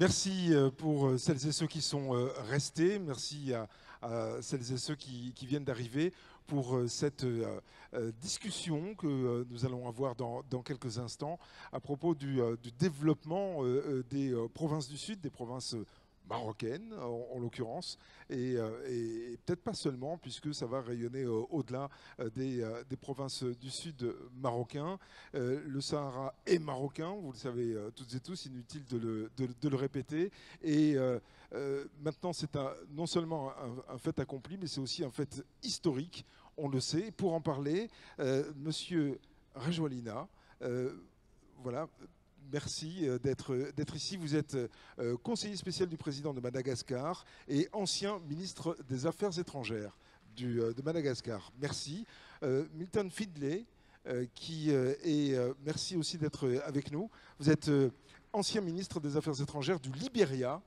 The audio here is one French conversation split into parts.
Merci pour celles et ceux qui sont restés. Merci à celles et ceux qui viennent d'arriver pour cette discussion que nous allons avoir dans quelques instants à propos du développement des provinces du Sud, des provinces marocaines en l'occurrence, et peut-être pas seulement, puisque ça va rayonner au-delà des provinces du Sud marocain. Le Sahara est marocain, vous le savez toutes et tous, inutile de le répéter. Et maintenant, c'est non seulement un fait accompli, mais c'est aussi un fait historique, on le sait. Pour en parler, Monsieur Rejwalina, voilà. Merci d'être ici. Vous êtes conseiller spécial du président de Madagascar et ancien ministre des Affaires étrangères de Madagascar. Merci. Milton Findlay, merci aussi d'être avec nous. Vous êtes ancien ministre des Affaires étrangères du Libéria.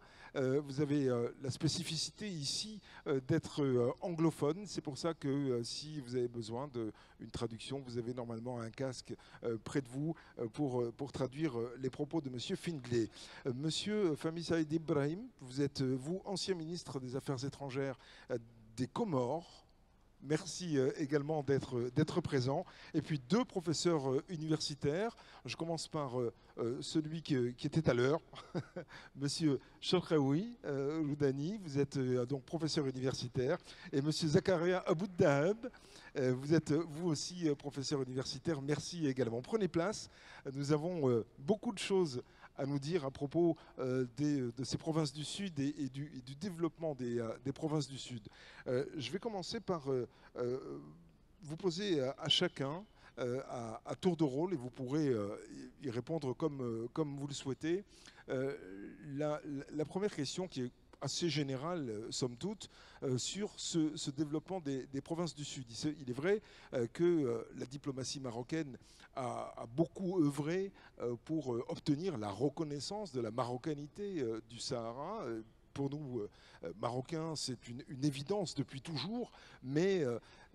Vous avez la spécificité ici d'être anglophone. C'est pour ça que si vous avez besoin d'une traduction, vous avez normalement un casque près de vous pour traduire les propos de Monsieur Findlay. Monsieur Fahmy Saïd Ibrahim, vous êtes, vous, ancien ministre des Affaires étrangères des Comores. Merci également d'être présent. Et puis deux professeurs universitaires. Je commence par celui qui était à l'heure, Monsieur Chokraoui Loudani. Vous êtes donc professeur universitaire. Et Monsieur Zakaria Abouddahab, vous êtes vous aussi professeur universitaire. Merci également. Prenez place. Nous avons beaucoup de choses à nous dire à propos de ces provinces du Sud et du développement des provinces du Sud. Je vais commencer par vous poser à chacun à tour de rôle, et vous pourrez y répondre comme vous le souhaitez. La première question qui est assez générale, somme toute, sur ce développement des provinces du Sud. Il est vrai que la diplomatie marocaine a beaucoup œuvré pour obtenir la reconnaissance de la marocanité du Sahara. Pour nous, Marocains, c'est une évidence depuis toujours, mais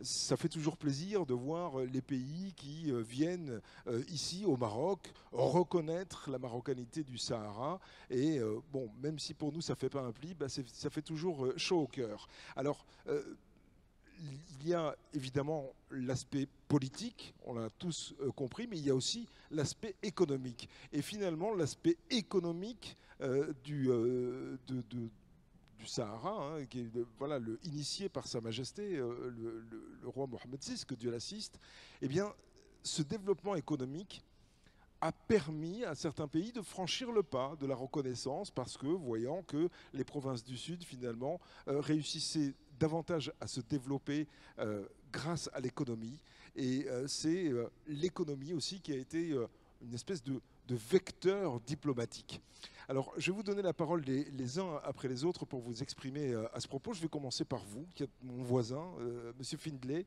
ça fait toujours plaisir de voir les pays qui viennent ici au Maroc reconnaître la marocanité du Sahara. Et bon, même si pour nous ça ne fait pas un pli, bah ça fait toujours chaud au cœur. Alors, il y a évidemment l'aspect politique, on l'a tous compris, mais il y a aussi l'aspect économique. Et finalement, l'aspect économique du Sahara, hein, qui est voilà, initié par Sa Majesté, le roi Mohamed VI, que Dieu l'assiste, eh bien, ce développement économique a permis à certains pays de franchir le pas de la reconnaissance parce que, voyant que les provinces du Sud, finalement, réussissaient davantage à se développer grâce à l'économie. Et c'est l'économie aussi qui a été une espèce de vecteur diplomatique. Alors, je vais vous donner la parole les uns après les autres pour vous exprimer à ce propos. Je vais commencer par vous, qui êtes mon voisin, Monsieur Findlay.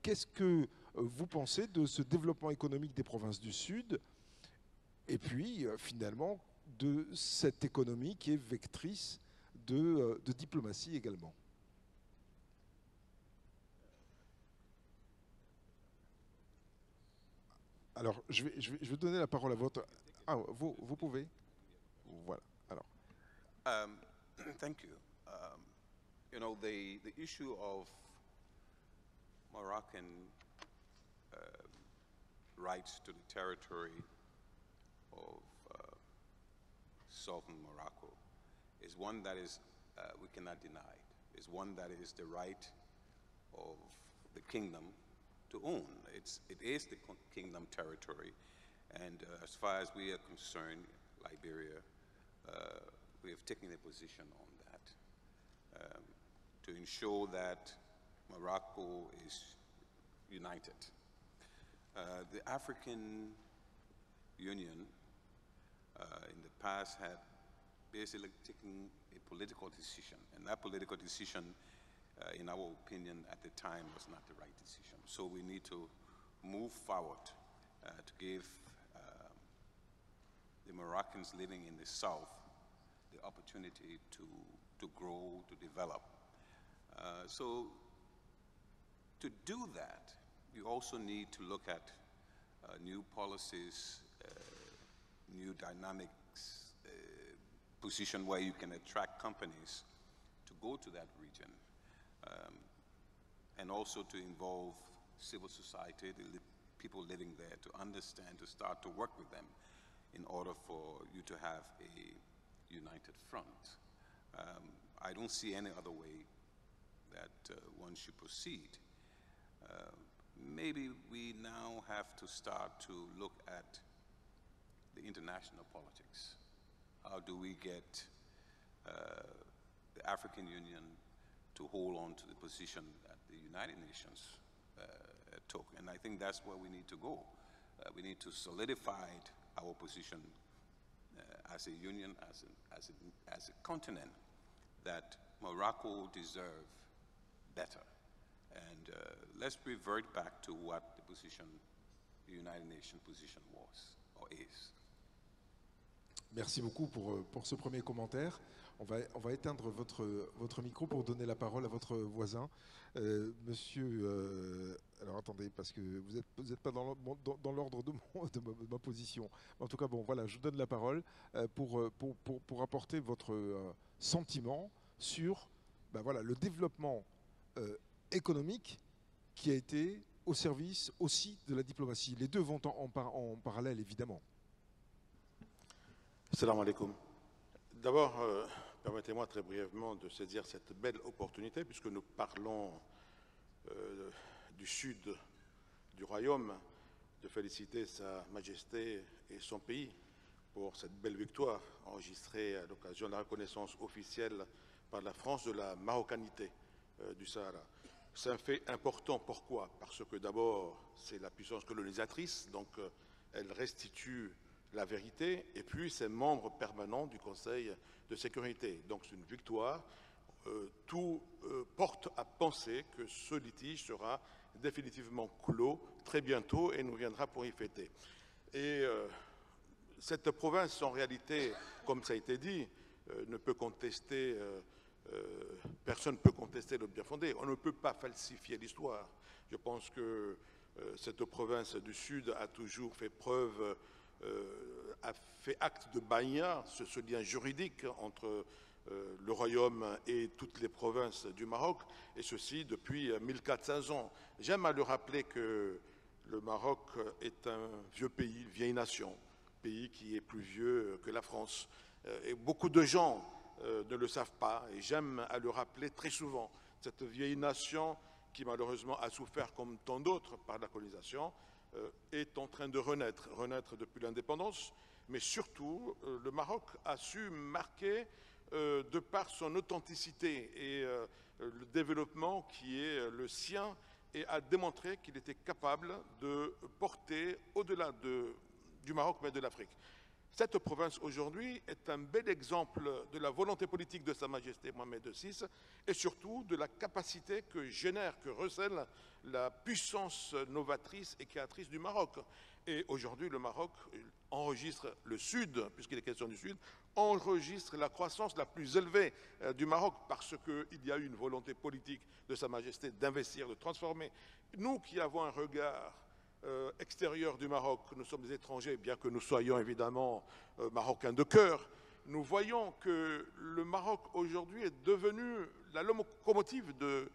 Qu'est-ce que vous pensez de ce développement économique des provinces du Sud et puis, finalement, de cette économie qui est vectrice de diplomatie également? Alors, je vais donner la parole à votre... Ah, vous pouvez. Voilà. Alors. Um, Thank you. You know, the issue of Moroccan rights to the territory of southern Morocco is one that is, we cannot deny. It's one that is the right of the kingdom to own. It is the kingdom territory. And as far as we are concerned, Liberia, we have taken a position on that to ensure that Morocco is united. The African Union in the past had basically taken a political decision, and that political decision, in our opinion, at the time was not the right decision. So we need to move forward to give the Moroccans living in the south the opportunity to grow, to develop. So to do that, you also need to look at new policies, new dynamics, position where you can attract companies to go to that region, and also to involve civil society, the people living there, to understand, to start to work with them in order for you to have a united front. I don't see any other way that one should proceed. Maybe we now have to start to look at the international politics. How do we get the African Union to hold on to the position that the United Nations took? And I think that's where we need to go. We need to solidify our position as a union, as a continent, that Morocco deserves better. And let's revert back to what the position, the United Nations position was or is. Merci beaucoup pour ce premier commentaire. On va éteindre votre micro pour donner la parole à votre voisin. Monsieur, alors attendez, parce que vous n'êtes pas dans l'ordre de ma position. En tout cas, bon, voilà, je vous donne la parole pour apporter votre sentiment sur voilà, le développement économique qui a été au service aussi de la diplomatie. Les deux vont en parallèle, évidemment. Salam alaikum. D'abord, permettez-moi très brièvement de saisir cette belle opportunité, puisque nous parlons du sud du royaume, de féliciter Sa Majesté et son pays pour cette belle victoire enregistrée à l'occasion de la reconnaissance officielle par la France de la marocanité du Sahara. C'est un fait important. Pourquoi? Parce que d'abord, c'est la puissance colonisatrice, donc elle restitue la vérité, et puis c'est membre permanent du Conseil de sécurité. Donc c'est une victoire. Tout porte à penser que ce litige sera définitivement clos très bientôt et nous viendra pour y fêter. Et cette province, en réalité, comme ça a été dit, ne peut contester, personne ne peut contester le bien fondé. On ne peut pas falsifier l'histoire. Je pense que cette province du Sud a toujours fait preuve, a fait acte de baïa, ce lien juridique entre le royaume et toutes les provinces du Maroc, et ceci depuis 1400 ans. J'aime à le rappeler que le Maroc est un vieux pays, vieille nation, pays qui est plus vieux que la France. Et beaucoup de gens ne le savent pas, et j'aime à le rappeler très souvent. Cette vieille nation qui malheureusement a souffert comme tant d'autres par la colonisation, est en train de renaître depuis l'indépendance, mais surtout le Maroc a su marquer de par son authenticité et le développement qui est le sien, et a démontré qu'il était capable de porter au-delà du Maroc, mais de l'Afrique. Cette province aujourd'hui est un bel exemple de la volonté politique de Sa Majesté Mohamed VI et surtout de la capacité que génère, que recèle la puissance novatrice et créatrice du Maroc. Et aujourd'hui, le Maroc enregistre, le Sud, puisqu'il est question du Sud, enregistre la croissance la plus élevée du Maroc parce qu'il y a eu une volonté politique de Sa Majesté d'investir, de transformer. Nous qui avons un regard extérieur du Maroc, nous sommes des étrangers, bien que nous soyons évidemment marocains de cœur, nous voyons que le Maroc aujourd'hui est devenu la locomotive de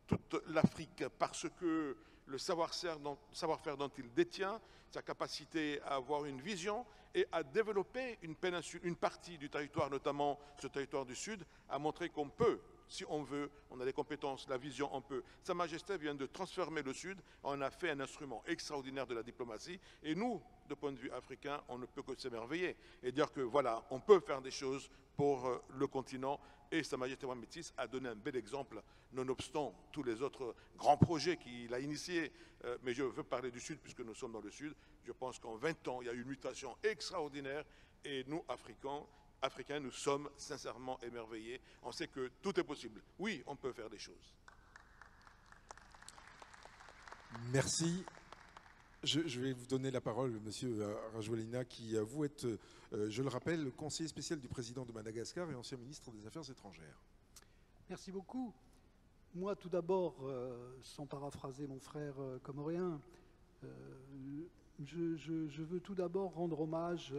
toute l'Afrique parce que le savoir-faire dont il détient, sa capacité à avoir une vision et à développer une péninsule, une partie du territoire, notamment ce territoire du Sud, a montré qu'on peut, si on veut, on a les compétences, la vision, on peut. Sa Majesté vient de transformer le Sud, on a fait un instrument extraordinaire de la diplomatie, et nous, de point de vue africain, on ne peut que s'émerveiller et dire que voilà, on peut faire des choses pour le continent, et Sa Majesté Mohamed VI a donné un bel exemple, nonobstant tous les autres grands projets qu'il a initiés. Mais je veux parler du Sud, puisque nous sommes dans le Sud. Je pense qu'en 20 ans, il y a eu une mutation extraordinaire, et nous, Africains, nous sommes sincèrement émerveillés. On sait que tout est possible. Oui, on peut faire des choses. Merci. Je vais vous donner la parole, Monsieur Rajoualina, qui, vous êtes, je le rappelle, conseiller spécial du président de Madagascar et ancien ministre des Affaires étrangères. Merci beaucoup. Moi, tout d'abord, sans paraphraser mon frère comorien, je veux tout d'abord rendre hommage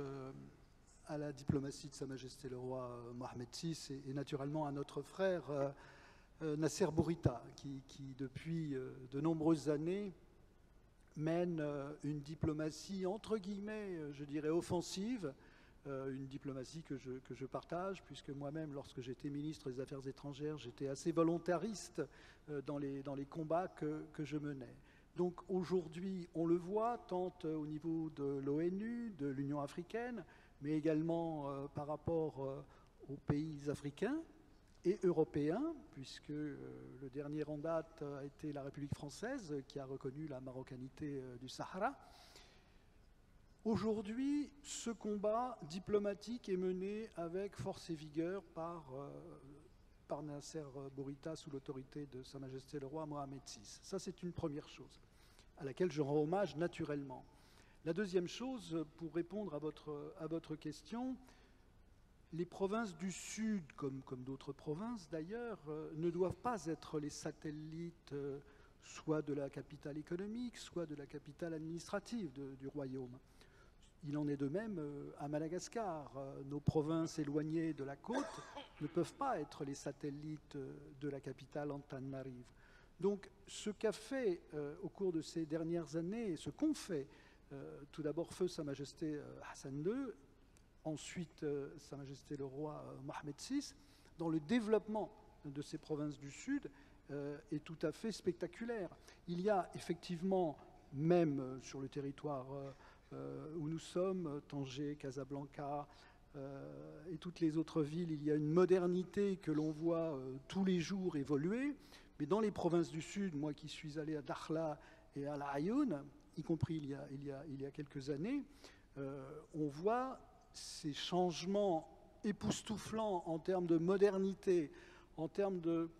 à la diplomatie de Sa Majesté le Roi Mohamed VI et naturellement à notre frère Nasser Bourita, qui depuis de nombreuses années mène une diplomatie entre guillemets, je dirais offensive, une diplomatie que je partage, puisque moi-même, lorsque j'étais ministre des Affaires étrangères, j'étais assez volontariste dans les combats que je menais. Donc aujourd'hui, on le voit, tant au niveau de l'ONU, de l'Union africaine, mais également par rapport aux pays africains et européens, puisque le dernier en date a été la République française, qui a reconnu la marocanité du Sahara. Aujourd'hui, ce combat diplomatique est mené avec force et vigueur par Nasser Bourita sous l'autorité de Sa Majesté le Roi Mohamed VI. Ça, c'est une première chose à laquelle je rends hommage naturellement. La deuxième chose, pour répondre à votre question, les provinces du Sud, comme d'autres provinces d'ailleurs, ne doivent pas être les satellites soit de la capitale économique, soit de la capitale administrative du royaume. Il en est de même à Madagascar. Nos provinces éloignées de la côte ne peuvent pas être les satellites de la capitale Antananarive. Donc ce qu'a fait au cours de ces dernières années, ce qu'ont fait tout d'abord feu Sa Majesté Hassan II, ensuite Sa Majesté le Roi Mohamed VI, dans le développement de ces provinces du Sud, est tout à fait spectaculaire. Il y a effectivement, même sur le territoire où nous sommes, Tanger, Casablanca et toutes les autres villes, il y a une modernité que l'on voit tous les jours évoluer. Mais dans les provinces du Sud, moi qui suis allé à Dakhla et à La Ayoun, y compris il y a quelques années, on voit ces changements époustouflants en termes de modernité, en termes de,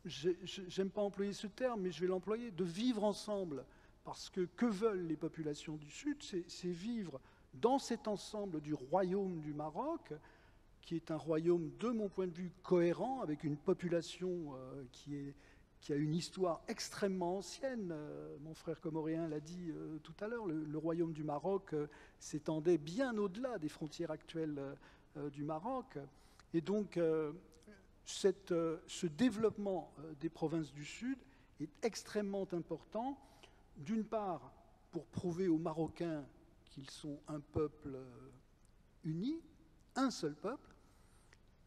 j'aime pas employer ce terme, mais je vais l'employer, de vivre ensemble. Parce que veulent les populations du Sud? C'est vivre dans cet ensemble du royaume du Maroc, qui est un royaume, de mon point de vue, cohérent, avec une population qui a une histoire extrêmement ancienne. Mon frère comorien l'a dit tout à l'heure, le royaume du Maroc s'étendait bien au-delà des frontières actuelles du Maroc. Et donc, ce développement des provinces du Sud est extrêmement important. D'une part, pour prouver aux Marocains qu'ils sont un peuple uni, un seul peuple.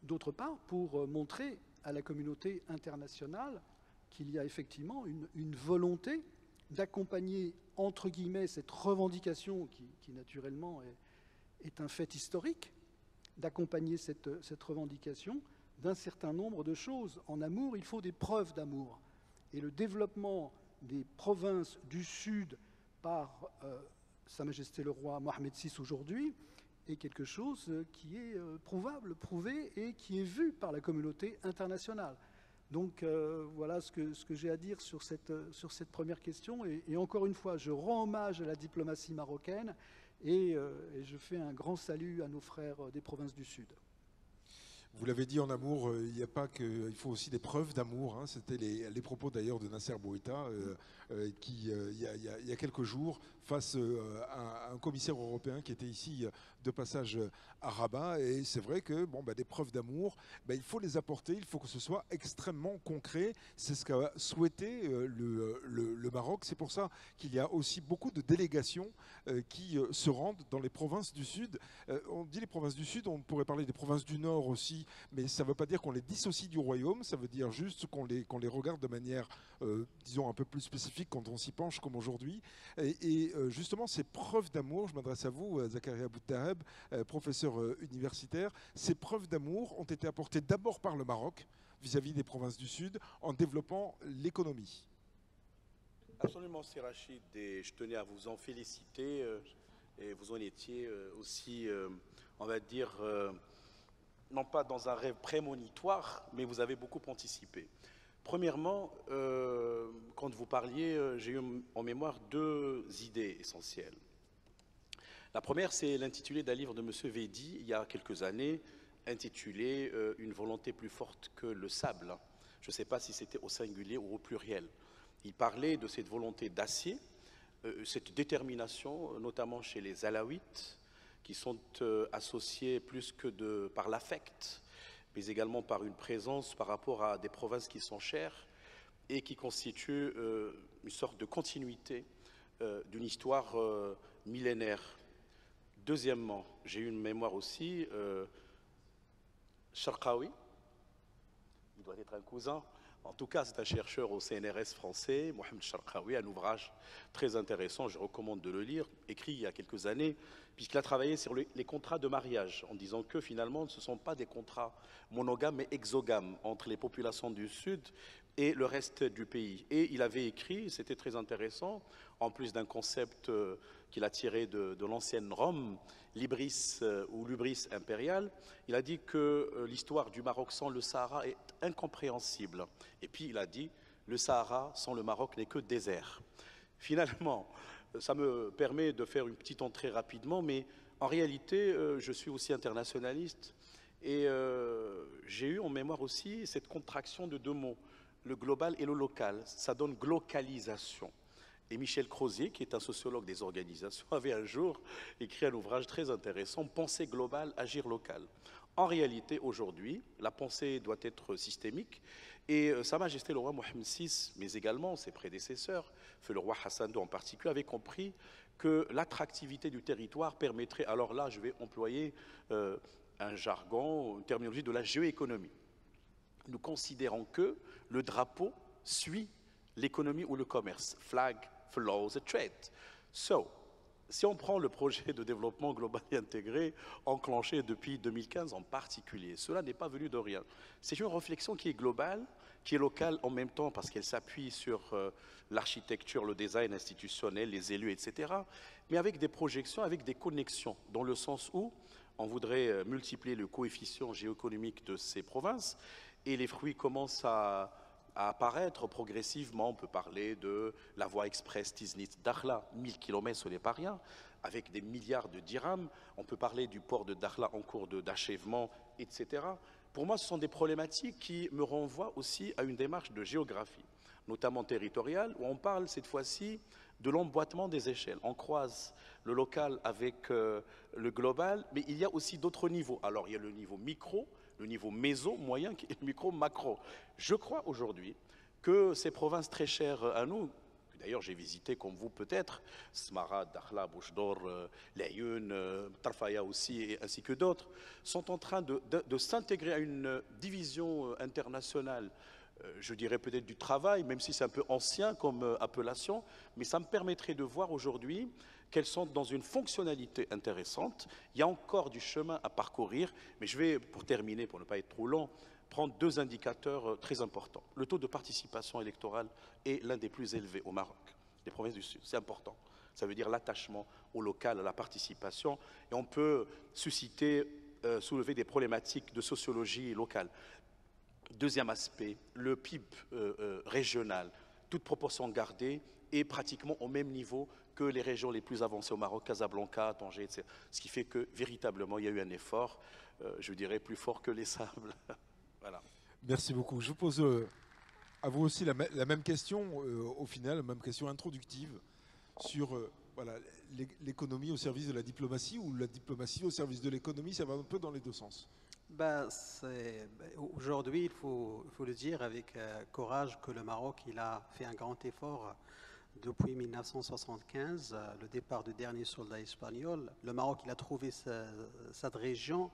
D'autre part, pour montrer à la communauté internationale qu'il y a effectivement une volonté d'accompagner, entre guillemets, cette revendication qui naturellement est un fait historique, d'accompagner cette revendication d'un certain nombre de choses. En amour, il faut des preuves d'amour. Et le développement des provinces du Sud par Sa Majesté le Roi Mohamed VI aujourd'hui est quelque chose qui est prouvable, prouvé et qui est vu par la communauté internationale. Donc voilà ce que j'ai à dire sur cette première question. Et encore une fois, je rends hommage à la diplomatie marocaine et je fais un grand salut à nos frères des provinces du Sud. Vous l'avez dit, en amour, il faut aussi des preuves d'amour. Hein. C'était les propos d'ailleurs de Nasser Bourita, qui, il y a quelques jours, face à un commissaire européen qui était ici de passage à Rabat. Et c'est vrai que des preuves d'amour, il faut les apporter, il faut que ce soit extrêmement concret. C'est ce qu'a souhaité le Maroc. C'est pour ça qu'il y a aussi beaucoup de délégations qui se rendent dans les provinces du Sud. On dit les provinces du Sud, on pourrait parler des provinces du Nord aussi, mais ça ne veut pas dire qu'on les dissocie du royaume, ça veut dire juste qu'on les regarde de manière, disons, un peu plus spécifique quand on s'y penche comme aujourd'hui. Et justement, ces preuves d'amour, je m'adresse à vous, Zakaria Boutareb, professeur universitaire, ces preuves d'amour ont été apportées d'abord par le Maroc vis-à-vis des provinces du Sud en développant l'économie. Absolument, c'est Rachid, et je tenais à vous en féliciter, et vous en étiez aussi, on va dire, non pas dans un rêve prémonitoire, mais vous avez beaucoup anticipé. Premièrement, quand vous parliez, j'ai eu en mémoire deux idées essentielles. La première, c'est l'intitulé d'un livre de M. Védi, il y a quelques années, intitulé « Une volonté plus forte que le sable ». Je ne sais pas si c'était au singulier ou au pluriel. Il parlait de cette volonté d'acier, cette détermination, notamment chez les Alaouites, qui sont associés plus que par l'affect, mais également par une présence par rapport à des provinces qui sont chères et qui constituent une sorte de continuité d'une histoire millénaire. Deuxièmement, j'ai eu une mémoire aussi, Sharqawi, il doit être un cousin, en tout cas c'est un chercheur au CNRS français, Mohamed Sharqawi, un ouvrage très intéressant, je recommande de le lire, écrit il y a quelques années, puisqu'il a travaillé sur les contrats de mariage, en disant que finalement ce ne sont pas des contrats monogames mais exogames entre les populations du Sud et le reste du pays. Et il avait écrit, c'était très intéressant, en plus d'un concept qu'il a tiré de l'ancienne Rome, l'ibris ou l'ubris impérial, il a dit que l'histoire du Maroc sans le Sahara est incompréhensible. Et puis il a dit, le Sahara sans le Maroc n'est que désert. Finalement, ça me permet de faire une petite entrée rapidement, mais en réalité, je suis aussi internationaliste et j'ai eu en mémoire aussi cette contraction de deux mots, le global et le local. Ça donne glocalisation. Et Michel Crozier, qui est un sociologue des organisations, avait un jour écrit un ouvrage très intéressant, Pensée globale, agir local. En réalité, aujourd'hui, la pensée doit être systémique et Sa Majesté le roi Mohamed VI, mais également ses prédécesseurs, le roi Hassan II en particulier, avaient compris que l'attractivité du territoire permettrait, alors là je vais employer un jargon, une terminologie de la géoéconomie. Nous considérons que le drapeau suit l'économie ou le commerce. Flag follows a trade. So, si on prend le projet de développement global et intégré enclenché depuis 2015 en particulier, cela n'est pas venu de rien. C'est une réflexion qui est globale, qui est locale en même temps parce qu'elle s'appuie sur l'architecture, le design institutionnel, les élus, etc. Mais avec des projections, avec des connexions, dans le sens où on voudrait multiplier le coefficient géoéconomique de ces provinces et les fruits commencent à apparaître progressivement. On peut parler de la voie express Tiznit-Dakhla, 1000 km, ce n'est pas rien, avec des milliards de dirhams. On peut parler du port de Dakhla en cours d'achèvement, etc. Pour moi, ce sont des problématiques qui me renvoient aussi à une démarche de géographie, notamment territoriale, où on parle cette fois-ci de l'emboîtement des échelles. On croise le local avec le global, mais il y a aussi d'autres niveaux. Alors, il y a le niveau micro, le niveau méso, moyen, et le micro, macro. Je crois aujourd'hui que ces provinces très chères à nous, d'ailleurs j'ai visité comme vous peut-être, Smara, Dakhla, Bouche d'Or, Laayoune, Tarfaya aussi, ainsi que d'autres, sont en train de s'intégrer à une division internationale, je dirais peut-être du travail, même si c'est un peu ancien comme appellation, mais ça me permettrait de voir aujourd'hui qu'elles sont dans une fonctionnalité intéressante. Il y a encore du chemin à parcourir, mais je vais, pour terminer, pour ne pas être trop long, prendre deux indicateurs très importants. Le taux de participation électorale est l'un des plus élevés au Maroc, les provinces du Sud. C'est important. Ça veut dire l'attachement au local, à la participation. Et on peut soulever des problématiques de sociologie locale. Deuxième aspect, le PIB régional, toute proportion gardée, est pratiquement au même niveau que les régions les plus avancées au Maroc, Casablanca, Tanger, etc. Ce qui fait que véritablement il y a eu un effort, je dirais plus fort que les sables. Voilà. Merci beaucoup. Je vous pose à vous aussi la même question, au final, la même question introductive sur voilà, l'économie au service de la diplomatie ou la diplomatie au service de l'économie. Ça va un peu dans les deux sens. Aujourd'hui, il faut le dire avec courage que le Maroc il a fait un grand effort depuis 1975, le départ du dernier soldat espagnol. Le Maroc il a trouvé cette région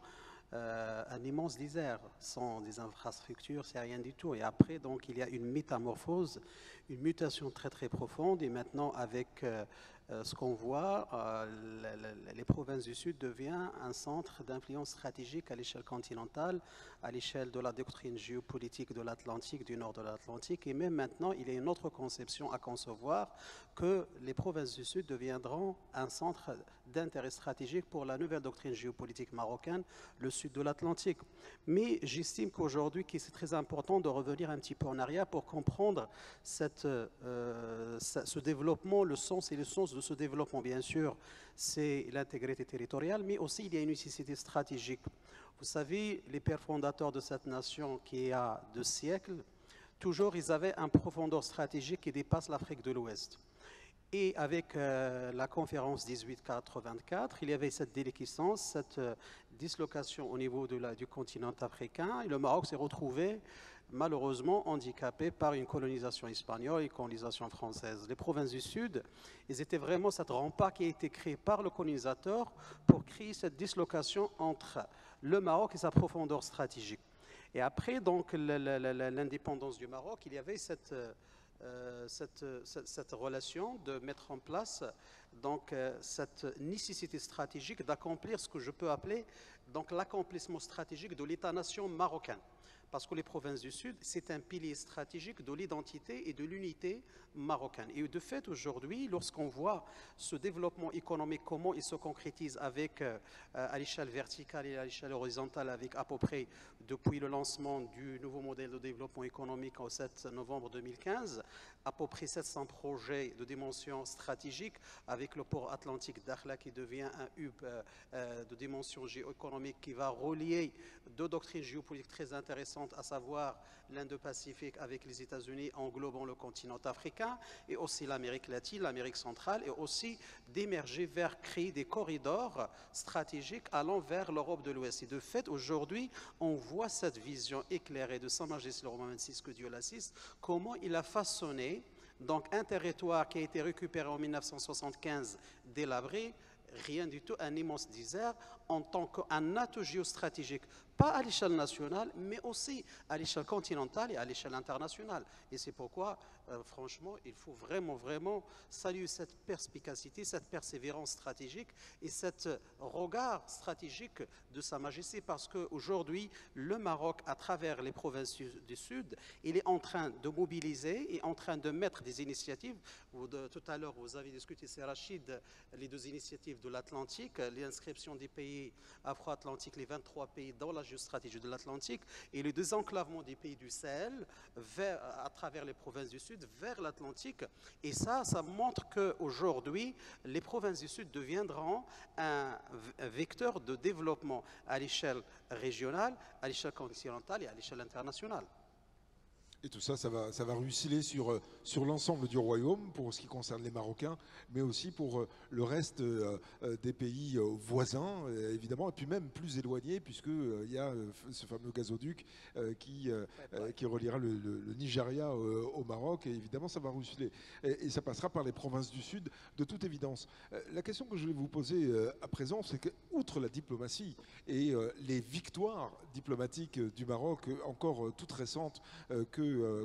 un immense désert, sans des infrastructures, c'est rien du tout. Et après, donc, il y a une métamorphose, une mutation très très profonde. Et maintenant, avec ce qu'on voit, les provinces du Sud deviennent un centre d'influence stratégique à l'échelle continentale, à l'échelle de la doctrine géopolitique de l'Atlantique, du nord de l'Atlantique. Et même maintenant, il y a une autre conception à concevoir, que les provinces du Sud deviendront un centre d'intérêt stratégique pour la nouvelle doctrine géopolitique marocaine, le sud de l'Atlantique. Mais j'estime qu'aujourd'hui, c'est très important de revenir un petit peu en arrière pour comprendre ce développement, le sens et le sens de ce développement. Bien sûr, c'est l'intégrité territoriale, mais aussi il y a une nécessité stratégique. Vous savez, les pères fondateurs de cette nation qui a 2 siècles, toujours ils avaient un profondeur stratégique qui dépasse l'Afrique de l'Ouest. Et avec la conférence 1884, il y avait cette déliquescence, cette dislocation au niveau du continent africain. Et le Maroc s'est retrouvé malheureusement handicapé par une colonisation espagnole et une colonisation française. Les provinces du Sud, ils étaient vraiment cette rempart qui a été créé par le colonisateur pour créer cette dislocation entre le Maroc et sa profondeur stratégique. Et après donc l'indépendance du Maroc, il y avait cette relation de mettre en place donc, cette nécessité stratégique d'accomplir ce que je peux appeler donc l'accomplissement stratégique de l'État-nation marocain. Parce que les provinces du Sud, c'est un pilier stratégique de l'identité et de l'unité marocaine. Et de fait, aujourd'hui, lorsqu'on voit ce développement économique, comment il se concrétise avec, à l'échelle verticale et à l'échelle horizontale, avec à peu près, depuis le lancement du nouveau modèle de développement économique au 7 novembre 2015, à peu près 700 projets de dimension stratégique, avec le port atlantique d'Akhla qui devient un hub de dimension géoéconomique qui va relier deux doctrines géopolitiques très intéressantes, à savoir l'Indo-Pacifique avec les États-Unis englobant le continent africain et aussi l'Amérique latine, l'Amérique centrale, et aussi d'émerger vers créer des corridors stratégiques allant vers l'Europe de l'Ouest. Et de fait, aujourd'hui, on voit cette vision éclairée de Sa Majesté le roi Mohammed VI, que Dieu l'assiste, comment il a façonné donc un territoire qui a été récupéré en 1975, délabré, rien du tout, un immense désert, en tant qu'un atout géostratégique, pas à l'échelle nationale, mais aussi à l'échelle continentale et à l'échelle internationale. Et c'est pourquoi, franchement, il faut vraiment saluer cette perspicacité, cette persévérance stratégique et cet regard stratégique de Sa Majesté, parce qu'aujourd'hui, le Maroc, à travers les provinces du Sud, il est en train de mobiliser et en train de mettre des initiatives. Tout à l'heure, vous avez discuté, c'est Rachid, les deux initiatives de l'Atlantique, l'inscription des pays afro-atlantiques, les 23 pays dans la géostratégie de l'Atlantique, et le désenclavement des pays du Sahel à travers les provinces du Sud vers l'Atlantique. Et ça montre qu'aujourd'hui, les provinces du Sud deviendront un vecteur de développement à l'échelle régionale, à l'échelle continentale et à l'échelle internationale. Et tout ça, ça va ruisseler sur l'ensemble du royaume pour ce qui concerne les Marocains, mais aussi pour le reste des pays voisins, évidemment, et puis même plus éloignés, puisqu'il y a ce fameux gazoduc qui reliera le Nigeria au Maroc, et évidemment, ça va ruisseler. Et ça passera par les provinces du Sud, de toute évidence. La question que je vais vous poser à présent, c'est que, outre la diplomatie et les victoires diplomatiques du Maroc, encore toutes récentes,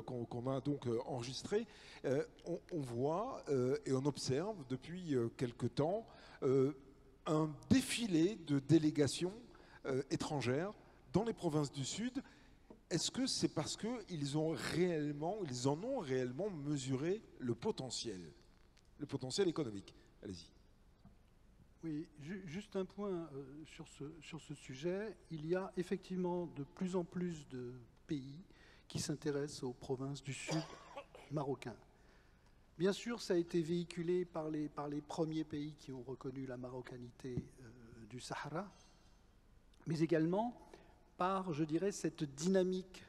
qu'on a donc enregistré, on voit et on observe depuis quelque temps un défilé de délégations étrangères dans les provinces du Sud. Est-ce que c'est parce qu'ils en ont réellement mesuré le potentiel économique? Allez-y. Oui, juste un point sur ce sujet. Il y a effectivement de plus en plus de pays qui s'intéressent aux provinces du Sud marocain. Bien sûr, ça a été véhiculé par les premiers pays qui ont reconnu la marocanité du Sahara, mais également par, je dirais, cette dynamique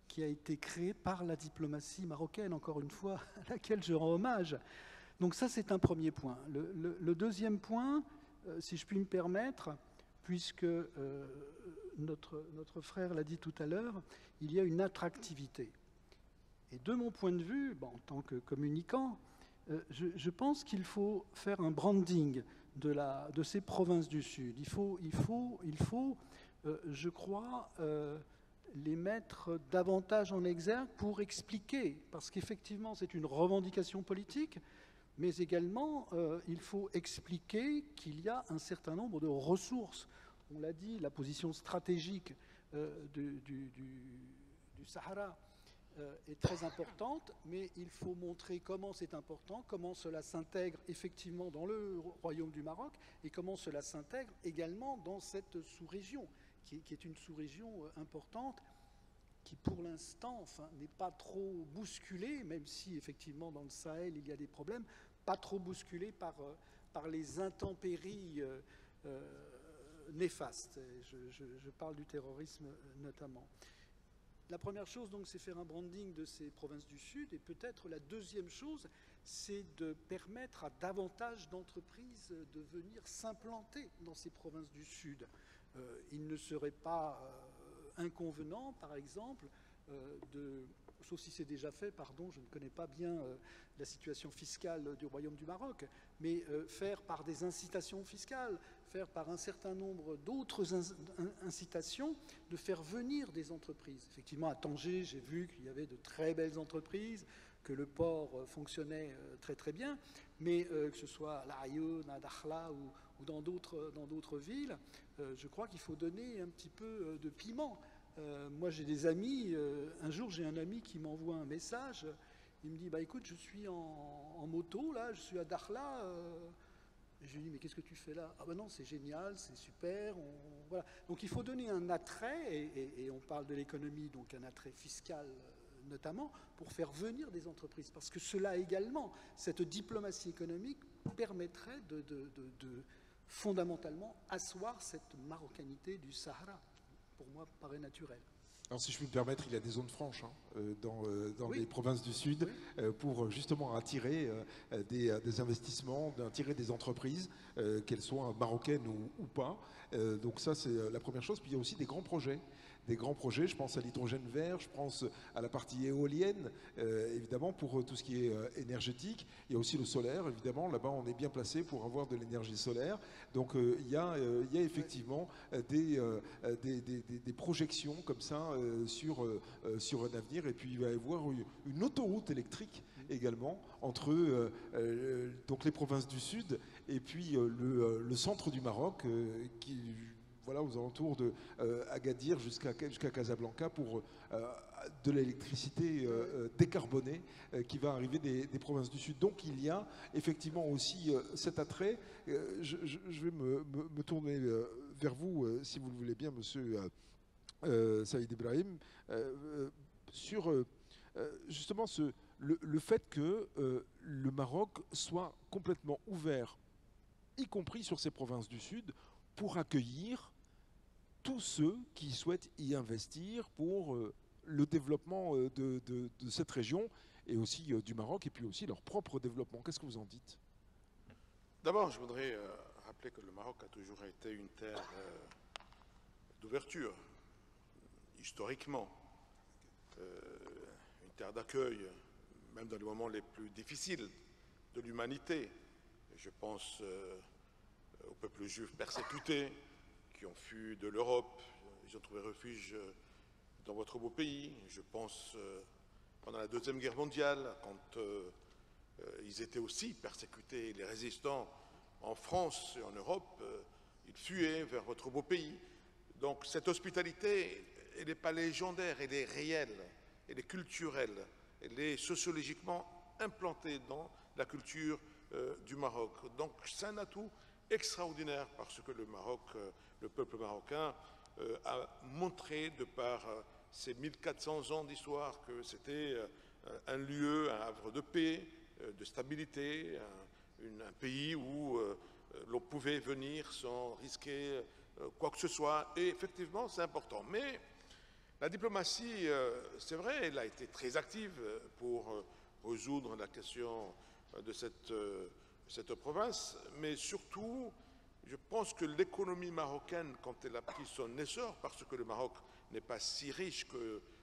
qui a été créée par la diplomatie marocaine, encore une fois, à laquelle je rends hommage. Donc ça, c'est un premier point. Le deuxième point, si je puis me permettre, puisque notre frère l'a dit tout à l'heure, il y a une attractivité. Et de mon point de vue, en tant que communicant, je pense qu'il faut faire un branding de ces provinces du Sud. Il faut je crois, les mettre davantage en exergue pour expliquer, parce qu'effectivement c'est une revendication politique, mais également il faut expliquer qu'il y a un certain nombre de ressources. On l'a dit, la position stratégique du Sahara est très importante, mais il faut montrer comment c'est important, comment cela s'intègre effectivement dans le royaume du Maroc et comment cela s'intègre également dans cette sous-région, qui est une sous-région importante, qui pour l'instant n'est pas trop bousculée, même si effectivement dans le Sahel il y a des problèmes, pas trop bousculée par les intempéries néfastes. Je parle du terrorisme notamment. La première chose, donc, c'est faire un branding de ces provinces du Sud. Et peut-être la deuxième chose, c'est de permettre à davantage d'entreprises de venir s'implanter dans ces provinces du Sud. Il ne serait pas inconvenant, par exemple, sauf si c'est déjà fait, pardon, je ne connais pas bien la situation fiscale du Royaume du Maroc, mais faire par des incitations fiscales, faire par un certain nombre d'autres incitations, de faire venir des entreprises. Effectivement, à Tanger, j'ai vu qu'il y avait de très belles entreprises, que le port fonctionnait très très bien, mais que ce soit à La Aïeun, à Dakhla ou dans d'autres villes, je crois qu'il faut donner un petit peu de piment. Moi, j'ai des amis, un jour, j'ai un ami qui m'envoie un message, il me dit, bah, écoute, je suis en moto, là, je suis à Dakhla, et je lui dis, mais qu'est-ce que tu fais là? Ah ben non, c'est génial, c'est super, voilà. Donc il faut donner un attrait, et on parle de l'économie, donc un attrait fiscal notamment, pour faire venir des entreprises, parce que cela également, cette diplomatie économique permettrait de fondamentalement asseoir cette marocanité du Sahara, pour moi, paraît naturel. Alors, si je puis me permettre, il y a des zones franches dans Oui. les provinces du Sud Oui. pour justement attirer des investissements, attirer des entreprises, qu'elles soient marocaines ou pas. Donc ça, c'est la première chose. Puis il y a aussi des grands projets. Je pense à l'hydrogène vert, je pense à la partie éolienne, évidemment, pour tout ce qui est énergétique. Il y a aussi le solaire, évidemment. Là-bas, on est bien placé pour avoir de l'énergie solaire. Donc, il y a effectivement des projections comme ça sur un avenir. Et puis, il va y avoir une autoroute électrique également entre donc les provinces du Sud et puis le centre du Maroc qui... Voilà, aux alentours de Agadir jusqu'à Casablanca pour de l'électricité décarbonée qui va arriver des provinces du Sud. Donc il y a effectivement aussi cet attrait. Je vais me tourner vers vous, si vous le voulez bien, monsieur Saïd Ibrahim, sur justement le fait que le Maroc soit complètement ouvert, y compris sur ces provinces du Sud, pour accueillir tous ceux qui souhaitent y investir pour le développement de cette région et aussi du Maroc et puis aussi leur propre développement. Qu'est-ce que vous en dites? D'abord, je voudrais rappeler que le Maroc a toujours été une terre d'ouverture, historiquement, une terre d'accueil, même dans les moments les plus difficiles de l'humanité. Je pense aux peuples juifs persécutés, qui ont fui de l'Europe, ils ont trouvé refuge dans votre beau pays. Je pense pendant la Deuxième Guerre mondiale, quand ils étaient aussi persécutés, les résistants en France et en Europe, ils fuyaient vers votre beau pays. Donc cette hospitalité, elle n'est pas légendaire, elle est réelle, elle est culturelle, elle est sociologiquement implantée dans la culture du Maroc. Donc c'est un atout extraordinaire parce que le Maroc, le peuple marocain a montré de par ces 1400 ans d'histoire que c'était un lieu, un havre de paix, de stabilité, un pays où l'on pouvait venir sans risquer quoi que ce soit. Et effectivement, c'est important. Mais la diplomatie, c'est vrai, elle a été très active pour résoudre la question de cette province, mais surtout, je pense que l'économie marocaine, quand elle a pris son essor, parce que le Maroc n'est pas si riche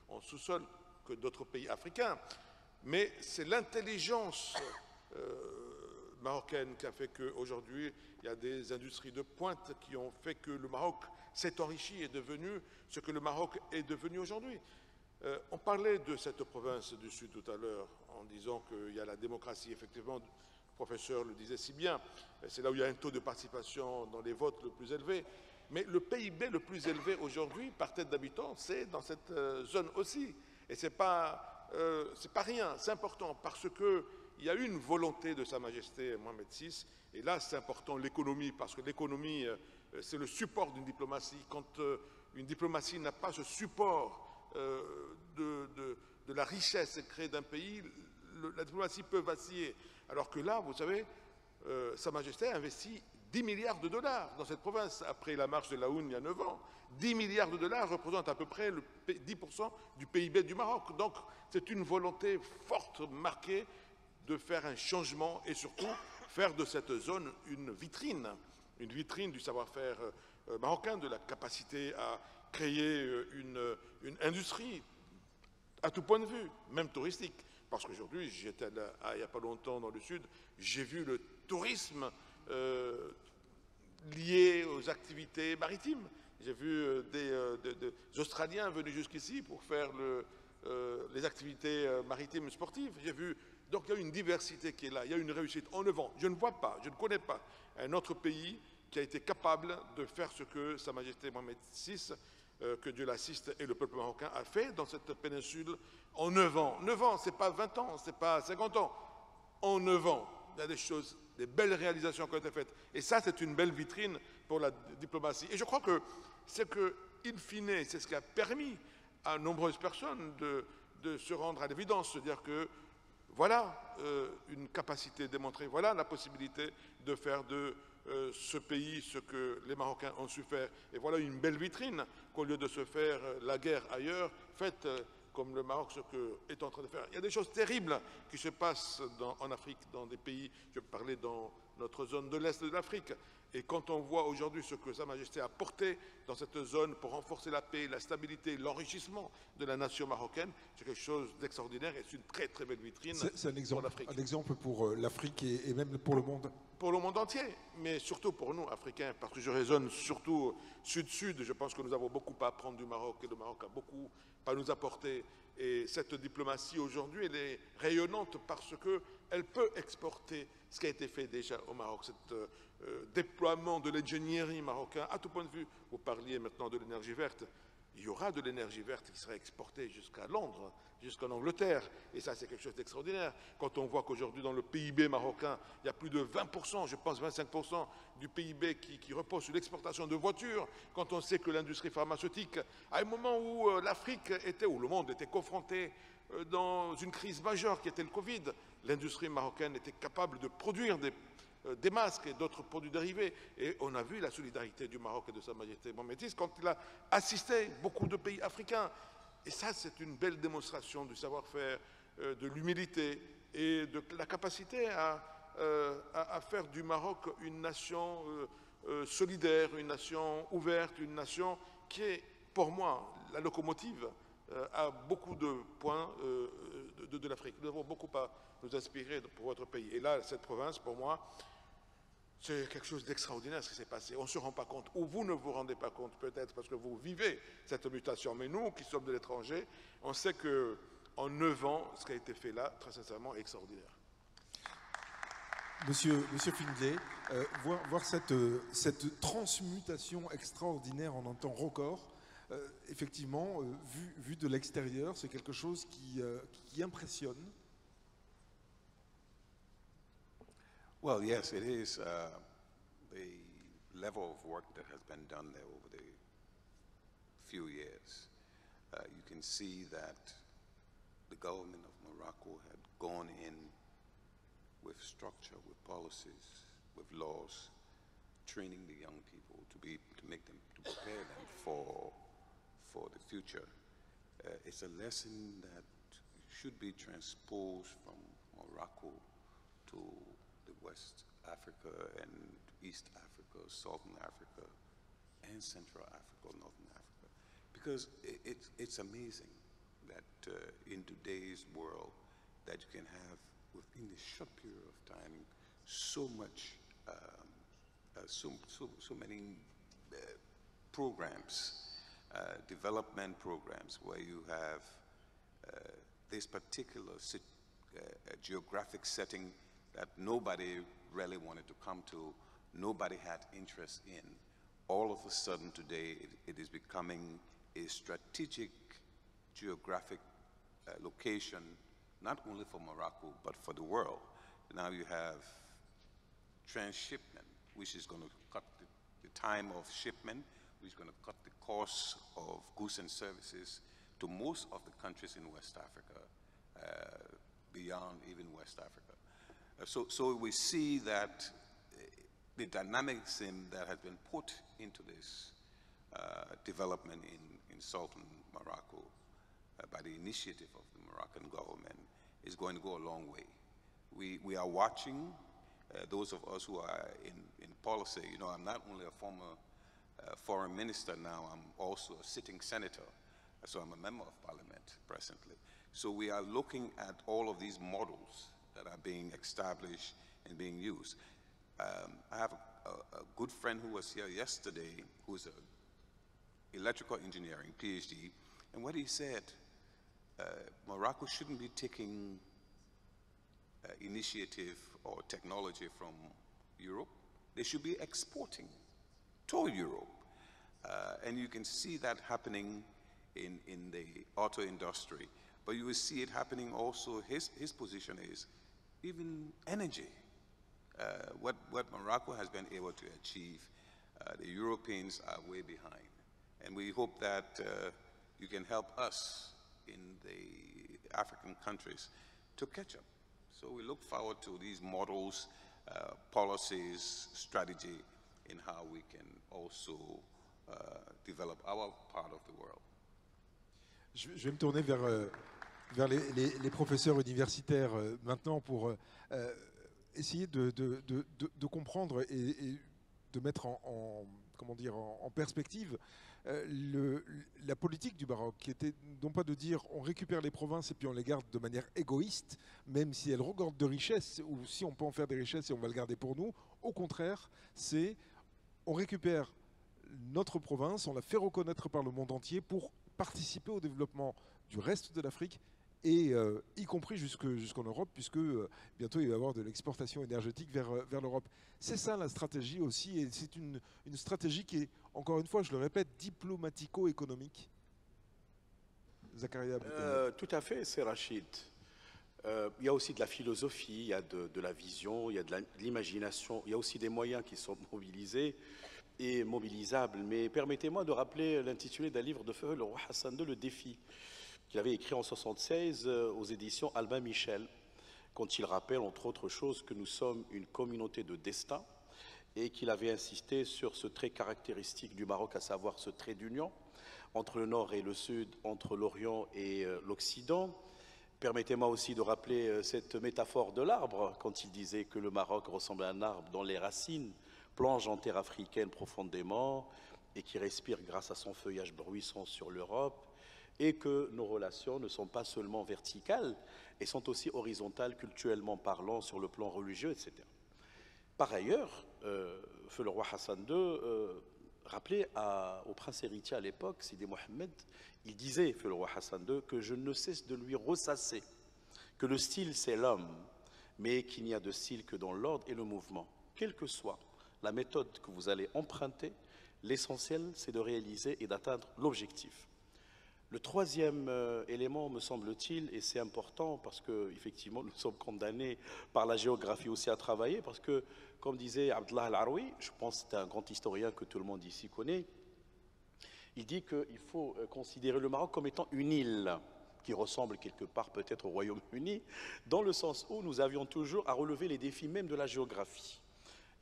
en sous-sol que d'autres pays africains, mais c'est l'intelligence marocaine qui a fait qu'aujourd'hui, il y a des industries de pointe qui ont fait que le Maroc s'est enrichi et est devenu ce que le Maroc est devenu aujourd'hui. On parlait de cette province du Sud tout à l'heure en disant qu'il y a la démocratie, effectivement. Le professeur le disait si bien, c'est là où il y a un taux de participation dans les votes le plus élevé. Mais le PIB le plus élevé aujourd'hui, par tête d'habitant, c'est dans cette zone aussi. Et c'est pas rien, c'est important, parce qu'il y a une volonté de Sa Majesté Mohamed VI, et là c'est important, l'économie, parce que l'économie, c'est le support d'une diplomatie. Quand une diplomatie n'a pas ce support de la richesse créée d'un pays, la diplomatie peut vaciller. Alors que là, vous savez, Sa Majesté a investi 10 milliards de dollars dans cette province, après la marche de l'Aoun il y a 9 ans. 10 milliards de dollars représentent à peu près 10% du PIB du Maroc. Donc c'est une volonté forte, marquée de faire un changement et surtout faire de cette zone une vitrine du savoir-faire marocain, de la capacité à créer une industrie à tout point de vue, même touristique. Parce qu'aujourd'hui, j'étais il n'y a pas longtemps dans le sud, j'ai vu le tourisme lié aux activités maritimes. J'ai vu des Australiens venus jusqu'ici pour faire les activités maritimes sportives. J'ai vu, donc il y a une diversité qui est là, il y a une réussite. En 9 ans, je ne vois pas, je ne connais pas un autre pays qui a été capable de faire ce que Sa Majesté Mohamed VI, que Dieu l'assiste, et le peuple marocain a fait dans cette péninsule en 9 ans. 9 ans, ce n'est pas 20 ans, ce n'est pas 50 ans. En 9 ans, il y a des choses, des belles réalisations qui ont été faites. Et ça, c'est une belle vitrine pour la diplomatie. Et je crois que c'est que, in fine, c'est ce qui a permis à nombreuses personnes de se rendre à l'évidence, se dire que voilà une capacité démontrée, voilà la possibilité de faire de ce pays ce que les Marocains ont su faire. Et voilà une belle vitrine qu'au lieu de se faire la guerre ailleurs, faites comme le Maroc ce qu'est en train de faire. Il y a des choses terribles qui se passent en Afrique, dans des pays, je parlais dans notre zone de l'Est de l'Afrique. Et quand on voit aujourd'hui ce que Sa Majesté a porté dans cette zone pour renforcer la paix, la stabilité, l'enrichissement de la nation marocaine, c'est quelque chose d'extraordinaire et c'est une très très belle vitrine C'est pour l'Afrique. un exemple pour l'Afrique et même pour le monde. Pour le monde entier, mais surtout pour nous, Africains, parce que je raisonne surtout sud-sud. Je pense que nous avons beaucoup à apprendre du Maroc et le Maroc a beaucoup à nous apporter. Et cette diplomatie aujourd'hui, elle est rayonnante parce qu'elle peut exporter ce qui a été fait déjà au Maroc, cet déploiement de l'ingénierie marocain à tout point de vue. Vous parliez maintenant de l'énergie verte. Il y aura de l'énergie verte qui sera exportée jusqu'à Londres, jusqu'en Angleterre. Et ça, c'est quelque chose d'extraordinaire. Quand on voit qu'aujourd'hui, dans le PIB marocain, il y a plus de 20%, je pense 25% du PIB qui repose sur l'exportation de voitures, quand on sait que l'industrie pharmaceutique, à un moment où l'Afrique était, où le monde était confronté dans une crise majeure qui était le Covid, l'industrie marocaine était capable de produire des masques et d'autres produits dérivés. Et on a vu la solidarité du Maroc et de Sa Majesté Mohamed VI quand il a assisté beaucoup de pays africains. Et ça, c'est une belle démonstration du savoir-faire, de l'humilité et de la capacité à faire du Maroc une nation solidaire, une nation ouverte, une nation qui est, pour moi, la locomotive à beaucoup de points de l'Afrique. Nous avons beaucoup à nous inspirer pour votre pays. Et là, cette province, pour moi, c'est quelque chose d'extraordinaire ce qui s'est passé. On ne se rend pas compte, ou vous ne vous rendez pas compte peut-être parce que vous vivez cette mutation. Mais nous, qui sommes de l'étranger, on sait qu'en 9 ans, ce qui a été fait là, très sincèrement, est extraordinaire. Monsieur Findlay, voir cette transmutation extraordinaire en un temps record, effectivement, vu de l'extérieur, c'est quelque chose qui impressionne. Well, yes, it is the level of work that has been done there over the few years. You can see that the government of Morocco had gone in with structure, with policies, with laws, training the young people to prepare them for the future. It's a lesson that should be transposed from Morocco to the West Africa and East Africa, Southern Africa, and Central Africa, Northern Africa. Because it's amazing that in today's world that you can have, within a short period of time, so much, so many programs, development programs, where you have this particular geographic setting that nobody really wanted to come to, nobody had interest in. All of a sudden today, it is becoming a strategic geographic location, not only for Morocco, but for the world. Now you have transshipment, which is going to cut the time of shipment, which is going to cut the cost of goods and services to most of the countries in West Africa, beyond even West Africa. So we see that the dynamism that has been put into this development in southern Morocco by the initiative of the Moroccan government is going to go a long way. We are watching. Those of us who are in policy, you know, I'm not only a former foreign minister now, I'm also a sitting senator. So I'm a member of parliament presently. So we are looking at all of these models that are being established and being used. I have a good friend who was here yesterday, who's an electrical engineering PhD, and what he said, Morocco shouldn't be taking initiative or technology from Europe. They should be exporting to Europe. And you can see that happening in the auto industry. But you will see it happening also, his position is even energy. What Morocco has been able to achieve, the Europeans are way behind. And we hope that you can help us in the African countries to catch up. So we look forward to these models, policies, strategy in how we can also develop our part of the world. Je vais me tourner vers les professeurs universitaires maintenant pour essayer de comprendre et de mettre en perspective la politique du Maroc, qui était non pas de dire on récupère les provinces et puis on les garde de manière égoïste, même si elles regorgent de richesses, ou si on peut en faire des richesses et on va le garder pour nous. Au contraire, c'est on récupère notre province, on la fait reconnaître par le monde entier pour participer au développement du reste de l'Afrique et y compris jusqu'en Europe, puisque bientôt il va y avoir de l'exportation énergétique vers l'Europe. C'est ça la stratégie aussi, et c'est une stratégie qui est, encore une fois, je le répète, diplomatico-économique. Zakaria. Tout à fait, c'est Rachid. Il y a aussi de la philosophie, il y a de la vision, il y a de l'imagination, il y a aussi des moyens qui sont mobilisés et mobilisables. Mais permettez-moi de rappeler l'intitulé d'un livre de feu, le roi Hassan II, Le Défi, qu'il avait écrit en 1976 aux éditions Albin Michel, quand il rappelle, entre autres choses, que nous sommes une communauté de destin et qu'il avait insisté sur ce trait caractéristique du Maroc, à savoir ce trait d'union entre le nord et le sud, entre l'Orient et l'Occident. Permettez-moi aussi de rappeler cette métaphore de l'arbre, quand il disait que le Maroc ressemble à un arbre dont les racines plongent en terre africaine profondément et qui respire grâce à son feuillage bruissant sur l'Europe, et que nos relations ne sont pas seulement verticales, et sont aussi horizontales, culturellement parlant, sur le plan religieux, etc. Par ailleurs, feu le roi Hassan II rappelait au prince héritier à l'époque, Sidi Mohamed, il disait, feu le roi Hassan II, que je ne cesse de lui ressasser que le style c'est l'homme, mais qu'il n'y a de style que dans l'ordre et le mouvement. Quelle que soit la méthode que vous allez emprunter, l'essentiel c'est de réaliser et d'atteindre l'objectif. Le troisième élément, me semble-t-il, et c'est important parce qu'effectivement nous sommes condamnés par la géographie aussi à travailler, parce que, comme disait Abdallah Al-Aroui, je pense que c'est un grand historien que tout le monde ici connaît, il dit qu'il faut considérer le Maroc comme étant une île qui ressemble quelque part peut-être au Royaume-Uni, dans le sens où nous avions toujours à relever les défis même de la géographie.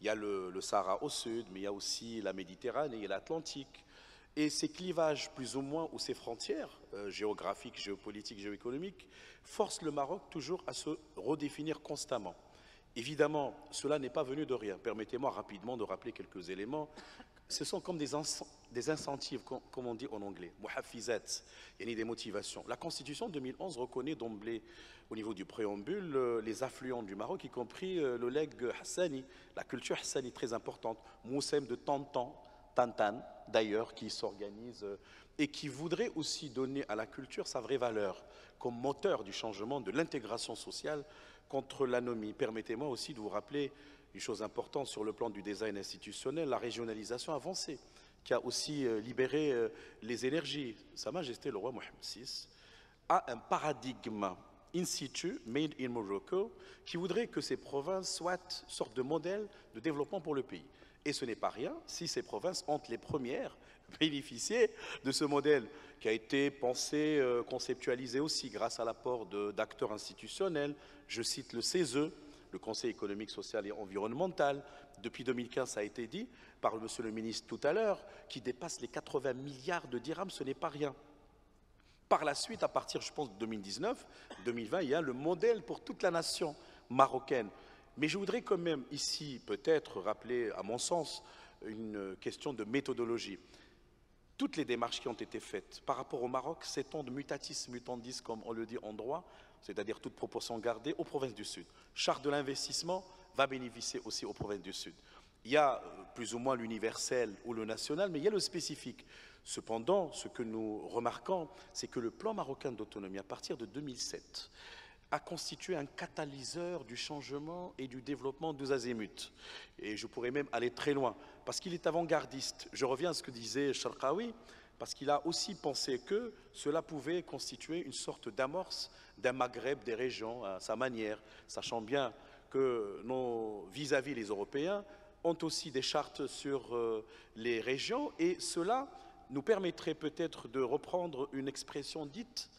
Il y a le Sahara au sud, mais il y a aussi la Méditerranée et l'Atlantique. Et ces clivages, plus ou moins, ou ces frontières géographiques, géopolitiques, géoéconomiques, forcent le Maroc toujours à se redéfinir constamment. Évidemment, cela n'est pas venu de rien. Permettez-moi rapidement de rappeler quelques éléments. Ce sont comme des incentives, comme on dit en anglais, muhafizat, il y a des motivations. La Constitution de 2011 reconnaît d'emblée, au niveau du préambule, les affluents du Maroc, y compris le legs hassani, la culture hassani très importante, Moussem de Tantan, Tantan d'ailleurs, qui s'organise et qui voudrait aussi donner à la culture sa vraie valeur, comme moteur du changement, de l'intégration sociale contre l'anomie. Permettez-moi aussi de vous rappeler une chose importante sur le plan du design institutionnel, la régionalisation avancée, qui a aussi libéré les énergies. Sa Majesté le roi Mohamed VI a un paradigme in situ, made in Morocco, qui voudrait que ces provinces soient une sorte de modèle de développement pour le pays. Et ce n'est pas rien si ces provinces ont les premières bénéficié de ce modèle qui a été pensé, conceptualisé aussi grâce à l'apport d'acteurs institutionnels. Je cite le CESE, le Conseil économique, social et environnemental. Depuis 2015, ça a été dit par monsieur le ministre tout à l'heure, qui dépasse les 80 milliards de dirhams, ce n'est pas rien. Par la suite, à partir, je pense, de 2019, 2020, il y a le modèle pour toute la nation. marocaine. Mais je voudrais quand même ici peut-être rappeler, à mon sens, une question de méthodologie. Toutes les démarches qui ont été faites par rapport au Maroc s'étendent mutatis mutandis, comme on le dit en droit, c'est-à-dire toute proportion gardée, aux provinces du Sud. Charte de l'investissement va bénéficier aussi aux provinces du Sud. Il y a plus ou moins l'universel ou le national, mais il y a le spécifique. Cependant, ce que nous remarquons, c'est que le plan marocain d'autonomie, à partir de 2007, a constitué un catalyseur du changement et du développement des azimuts. Et je pourrais même aller très loin, parce qu'il est avant-gardiste. Je reviens à ce que disait Charqaoui, parce qu'il a aussi pensé que cela pouvait constituer une sorte d'amorce d'un Maghreb des régions à sa manière, sachant bien que nos vis-à-vis les Européens ont aussi des chartes sur les régions, et cela nous permettrait peut-être de reprendre une expression dite,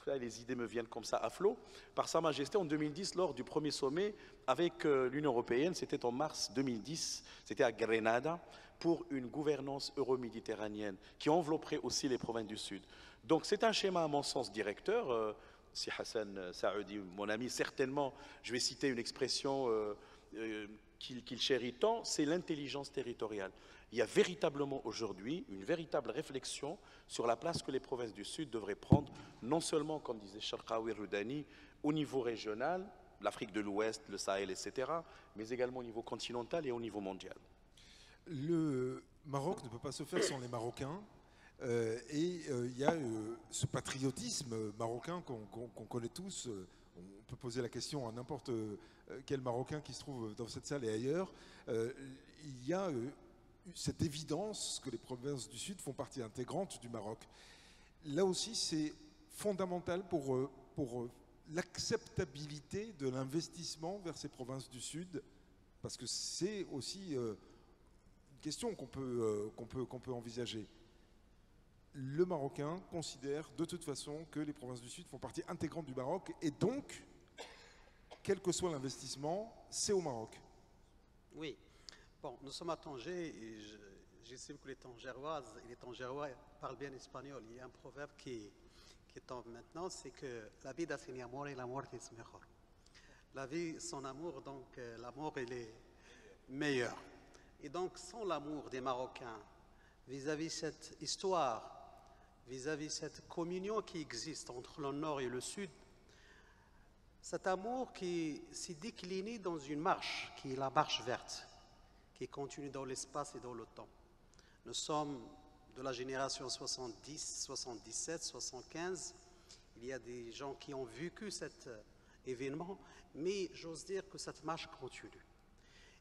les idées me viennent comme ça à flot, par Sa Majesté en 2010 lors du premier sommet avec l'Union européenne, c'était en mars 2010, c'était à Grenada, pour une gouvernance euro-méditerranéenne qui envelopperait aussi les provinces du Sud. Donc c'est un schéma à mon sens directeur. Si Hassan Saoudi, mon ami, certainement, je vais citer une expression qu'il chérit tant, c'est l'intelligence territoriale. Il y a véritablement aujourd'hui une véritable réflexion sur la place que les provinces du Sud devraient prendre, non seulement, comme disait Charqaoui Roudani, au niveau régional, l'Afrique de l'Ouest, le Sahel, etc., mais également au niveau continental et au niveau mondial. Le Maroc ne peut pas se faire sans les Marocains. Il y a ce patriotisme marocain qu'on connaît tous. On peut poser la question à n'importe quel Marocain qui se trouve dans cette salle et ailleurs. Il y a cette évidence que les provinces du Sud font partie intégrante du Maroc. Là aussi, c'est fondamental pour l'acceptabilité de l'investissement vers ces provinces du Sud, parce que c'est aussi une question qu'on peut envisager. Le Marocain considère de toute façon que les provinces du Sud font partie intégrante du Maroc, et donc, quel que soit l'investissement, c'est au Maroc. Oui. Bon, nous sommes à Tanger et j'estime que les Tangéroises et les Tangérois parlent bien espagnol. Il y a un proverbe qui tombe maintenant, c'est que la vida sin amor et la mort es mejor. La vie sans amour, donc la mort elle est meilleure. Et donc sans l'amour des Marocains vis-à-vis cette histoire, vis-à-vis cette communion qui existe entre le nord et le sud, cet amour qui s'est décliné dans une marche, qui est la marche verte, qui continue dans l'espace et dans le temps. Nous sommes de la génération 70, 77, 75. Il y a des gens qui ont vécu cet événement, mais j'ose dire que cette marche continue.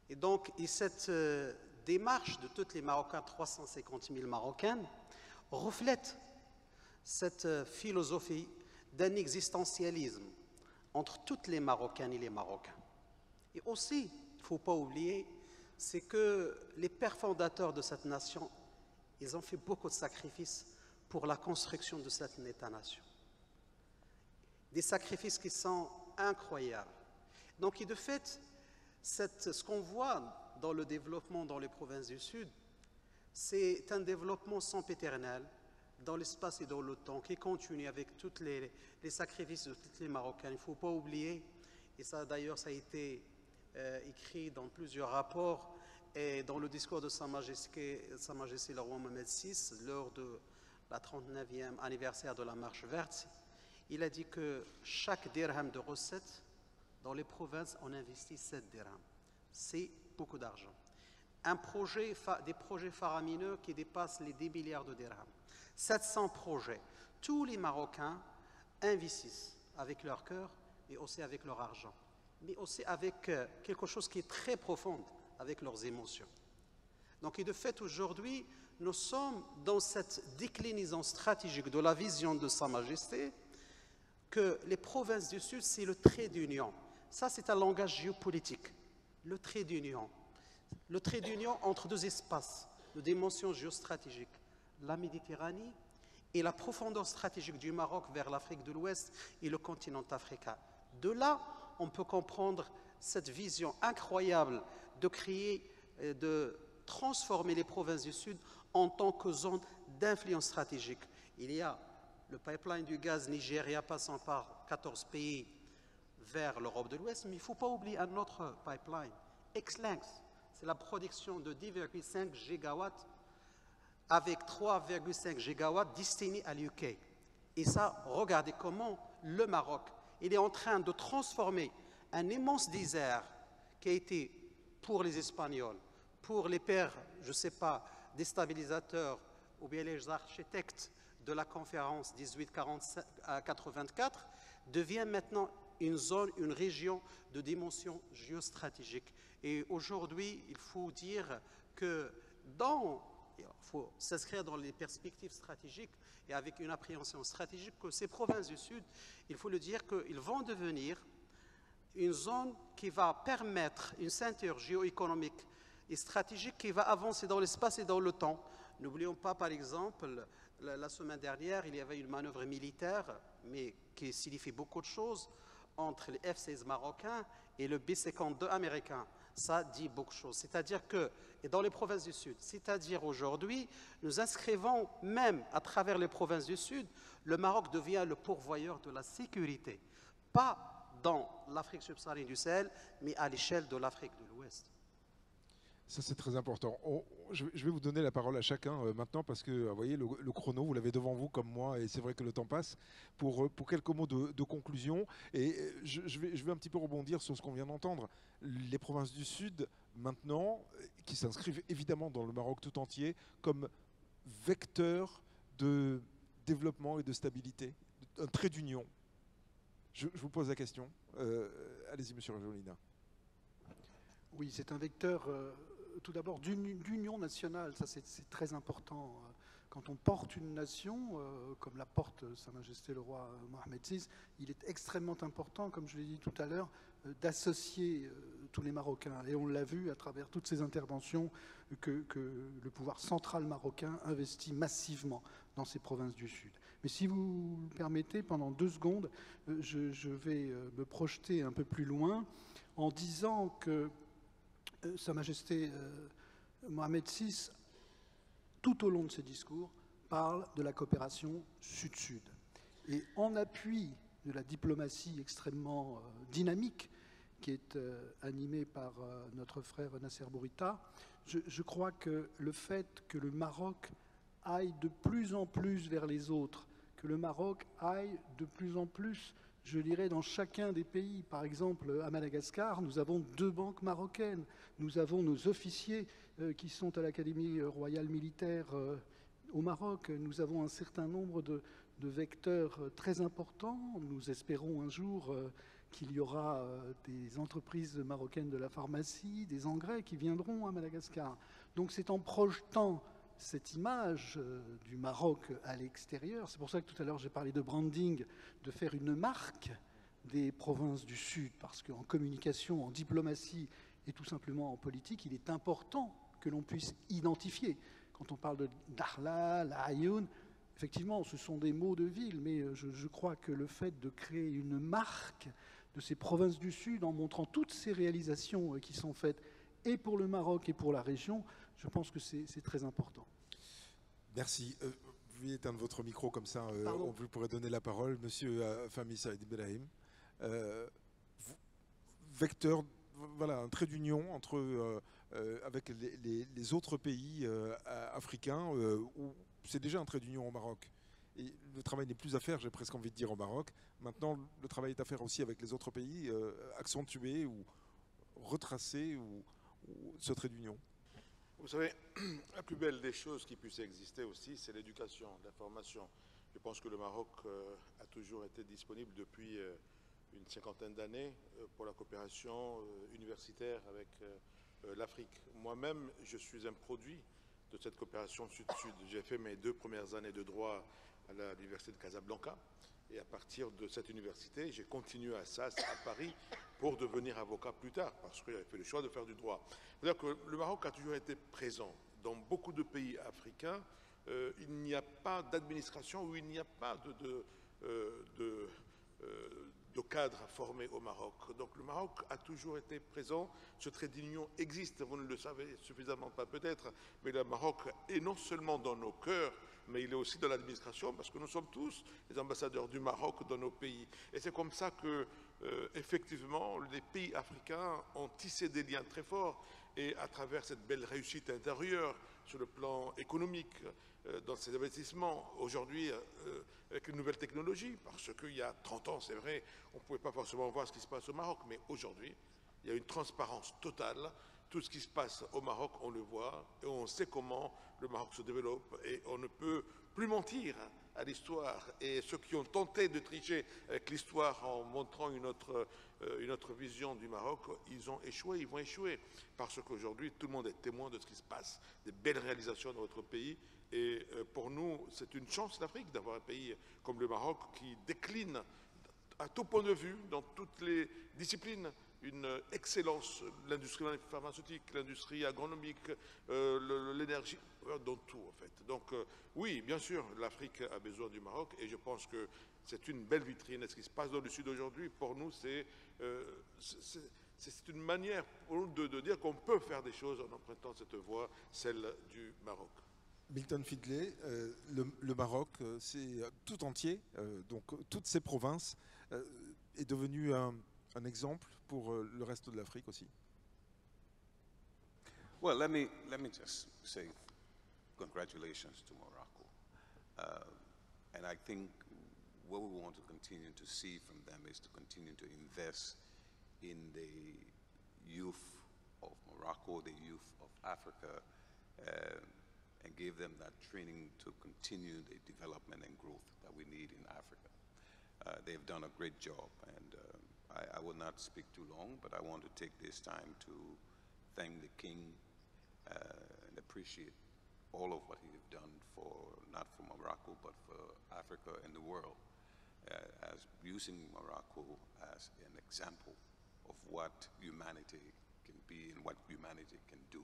Et donc, cette démarche de tous les Marocains, 350 000 Marocains, reflète cette philosophie d'un existentialisme entre toutes les Marocaines et les Marocains. Et aussi, il ne faut pas oublier, c'est que les pères fondateurs de cette nation, ils ont fait beaucoup de sacrifices pour la construction de cette État-nation. Des sacrifices qui sont incroyables. Donc, et de fait, ce qu'on voit dans le développement dans les provinces du Sud, c'est un développement sempiternel dans l'espace et dans le temps qui continue avec tous les sacrifices de tous les Marocains. Il ne faut pas oublier, et ça d'ailleurs ça a été écrit dans plusieurs rapports et dans le discours de Sa Majesté le roi Mohamed VI lors de la 39e anniversaire de la Marche verte, il a dit que chaque dirham de recettes dans les provinces, on investit 7 dirhams. C'est beaucoup d'argent. Des projets faramineux qui dépassent les 10 milliards de dirhams. 700 projets. Tous les Marocains investissent avec leur cœur et aussi avec leur argent, mais aussi avec quelque chose qui est très profond, avec leurs émotions. Donc, et de fait, aujourd'hui, nous sommes dans cette déclinaison stratégique de la vision de Sa Majesté que les provinces du Sud, c'est le trait d'union. Ça, c'est un langage géopolitique, le trait d'union. Le trait d'union entre deux espaces de dimension géostratégique, la Méditerranée et la profondeur stratégique du Maroc vers l'Afrique de l'Ouest et le continent africain. De là, on peut comprendre cette vision incroyable de créer, de transformer les provinces du Sud en tant que zone d'influence stratégique. Il y a le pipeline du gaz Nigeria passant par 14 pays vers l'Europe de l'Ouest, mais il ne faut pas oublier un autre pipeline, X-Links. C'est la production de 10,5 gigawatts avec 3,5 gigawatts destinés à l'UK. Et ça, regardez comment le Maroc, il est en train de transformer un immense désert qui a été pour les Espagnols, pour les pères, je ne sais pas, des stabilisateurs ou bien les architectes de la conférence 1884, devient maintenant une zone, une région de dimension géostratégique. Et aujourd'hui, il faut dire que il faut s'inscrire dans les perspectives stratégiques et avec une appréhension stratégique que ces provinces du Sud, il faut le dire qu'ils vont devenir une zone qui va permettre une ceinture géoéconomique et stratégique qui va avancer dans l'espace et dans le temps. N'oublions pas, par exemple, la semaine dernière, il y avait une manœuvre militaire, mais qui signifie beaucoup de choses, entre les F-16 marocains et le B-52 américain. Ça dit beaucoup de choses. C'est-à-dire que, et dans les provinces du Sud, c'est-à-dire aujourd'hui, nous inscrivons même à travers les provinces du Sud, le Maroc devient le pourvoyeur de la sécurité. Pas dans l'Afrique subsaharienne du Sahel, mais à l'échelle de l'Afrique de l'Ouest. Ça, c'est très important. Je vais vous donner la parole à chacun maintenant parce que, vous voyez, le chrono, vous l'avez devant vous comme moi et c'est vrai que le temps passe. Pour quelques mots de conclusion, et je vais un petit peu rebondir sur ce qu'on vient d'entendre. Les provinces du Sud, maintenant, qui s'inscrivent évidemment dans le Maroc tout entier, comme vecteur de développement et de stabilité, un trait d'union. Je vous pose la question. Allez-y, monsieur Rajolina. Oui, c'est un vecteur, tout d'abord, d'union nationale. Ça, c'est très important. Quand on porte une nation, comme la porte Sa Majesté le roi Mohamed VI, il est extrêmement important, comme je l'ai dit tout à l'heure, d'associer tous les Marocains. Et on l'a vu à travers toutes ces interventions que le pouvoir central marocain investit massivement dans ces provinces du Sud. Mais si vous le permettez, pendant 2 secondes, je vais me projeter un peu plus loin en disant que Sa Majesté Mohamed VI, tout au long de ses discours, parle de la coopération Sud-Sud. Et en appui de la diplomatie extrêmement dynamique qui est animée par notre frère Nasser Bourita, je crois que le fait que le Maroc aille de plus en plus vers les autres, que le Maroc aille de plus en plus, je dirais, dans chacun des pays. Par exemple, à Madagascar, nous avons 2 banques marocaines. Nous avons nos officiers qui sont à l'Académie royale militaire au Maroc. Nous avons un certain nombre de vecteurs très importants. Nous espérons un jour qu'il y aura des entreprises marocaines de la pharmacie, des engrais qui viendront à Madagascar. Donc c'est en projetant cette image du Maroc à l'extérieur, c'est pour ça que tout à l'heure j'ai parlé de branding, de faire une marque des provinces du Sud, parce qu'en communication, en diplomatie et tout simplement en politique, il est important que l'on puisse identifier. Quand on parle de Dakhla, la Ayoun, effectivement, ce sont des mots de ville, mais je crois que le fait de créer une marque de ces provinces du Sud en montrant toutes ces réalisations qui sont faites et pour le Maroc et pour la région, je pense que c'est très important. Merci. Vous pouvez éteindre votre micro comme ça, Pardon. on vous pourrait donner la parole. Monsieur Fahmi Saïd Ibrahim, vecteur, voilà, un trait d'union entre avec les autres pays africains, où c'est déjà un trait d'union au Maroc. Et le travail n'est plus à faire, j'ai presque envie de dire, au Maroc. Maintenant, le travail est à faire aussi avec les autres pays, accentuer ou retracer ou ce trait d'union. Vous savez, la plus belle des choses qui puissent exister aussi, c'est l'éducation, la formation. Je pense que le Maroc a toujours été disponible depuis une 50aine d'années pour la coopération universitaire avec l'Afrique. Moi-même, je suis un produit de cette coopération Sud-Sud. J'ai fait mes 2 premières années de droit à l'université de Casablanca. Et à partir de cette université, j'ai continué à SAS, à Paris, pour devenir avocat plus tard, parce que j'avais fait le choix de faire du droit. C'est-à-dire que le Maroc a toujours été présent. Dans beaucoup de pays africains, il n'y a pas d'administration ou il n'y a pas de cadre formé au Maroc. Donc le Maroc a toujours été présent. Ce trait d'union existe, vous ne le savez suffisamment pas peut-être, mais le Maroc est non seulement dans nos cœurs, mais il est aussi dans l'administration, parce que nous sommes tous les ambassadeurs du Maroc dans nos pays. Et c'est comme ça que effectivement, les pays africains ont tissé des liens très forts et à travers cette belle réussite intérieure sur le plan économique, dans ces investissements, aujourd'hui, avec une nouvelle technologie, parce qu'il y a 30 ans, c'est vrai, on ne pouvait pas forcément voir ce qui se passe au Maroc, mais aujourd'hui, il y a une transparence totale. Tout ce qui se passe au Maroc, on le voit, et on sait comment le Maroc se développe, et on ne peut plus mentir à l'histoire. Et ceux qui ont tenté de tricher avec l'histoire en montrant une autre vision du Maroc, ils ont échoué, ils vont échouer. Parce qu'aujourd'hui, tout le monde est témoin de ce qui se passe, des belles réalisations dans notre pays. Et pour nous, c'est une chance d'Afrique d'avoir un pays comme le Maroc qui décline à tout point de vue, dans toutes les disciplines, une excellence, l'industrie pharmaceutique, l'industrie agronomique, l'énergie, dans tout en fait. Donc oui, bien sûr, l'Afrique a besoin du Maroc et je pense que c'est une belle vitrine. Et ce qui se passe dans le Sud aujourd'hui, pour nous, c'est une manière pour nous de dire qu'on peut faire des choses en empruntant cette voie, celle du Maroc. Milton Findlay, le Maroc, c'est tout entier, donc toutes ces provinces, est devenu un exemple pour le reste de l'Afrique aussi. Well, let me just say congratulations to Morocco. And I think what we want to continue to see from them is to continue to invest in the youth of Morocco, the youth of Africa, and give them that training to continue the development and growth that we need in Africa. They've done a great job, and I will not speak too long, but I want to take this time to thank the King and appreciate all of what he has done for, not for Morocco, but for Africa and the world, as using Morocco as an example of what humanity can be and what humanity can do.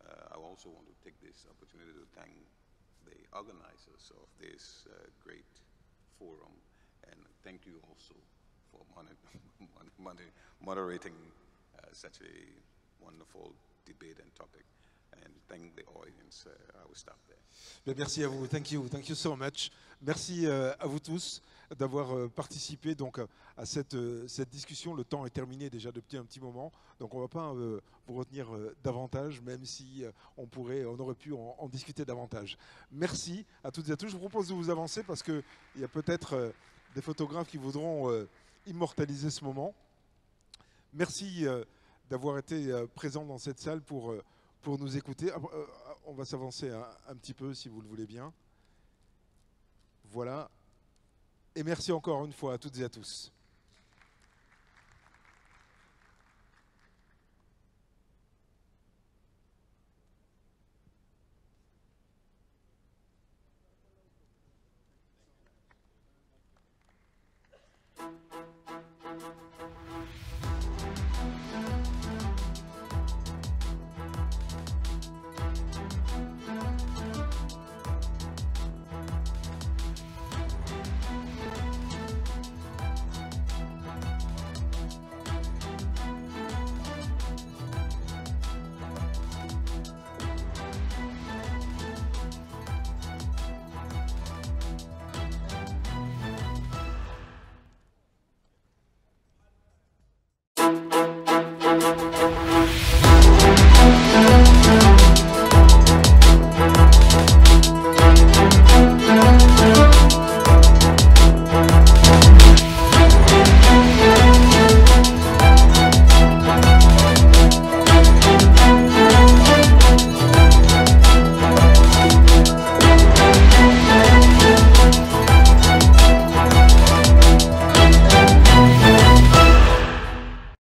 I also want to take this opportunity to thank the organizers of this great forum, and thank you also for moderating such a wonderful debate and topic. And thank the audience. I will stop there. Bien, merci à vous. Thank you so much. Merci à vous tous d'avoir participé donc à cette discussion. Le temps est terminé déjà depuis un petit moment, donc on ne va pas vous retenir davantage, même si on aurait pu en discuter davantage. Merci à toutes et à tous. Je vous propose de vous avancer parce qu'il y a peut-être des photographes qui voudront immortaliser ce moment. Merci d'avoir été présents dans cette salle pour nous écouter. On va s'avancer un petit peu si vous le voulez bien. Voilà. Et merci encore une fois à toutes et à tous.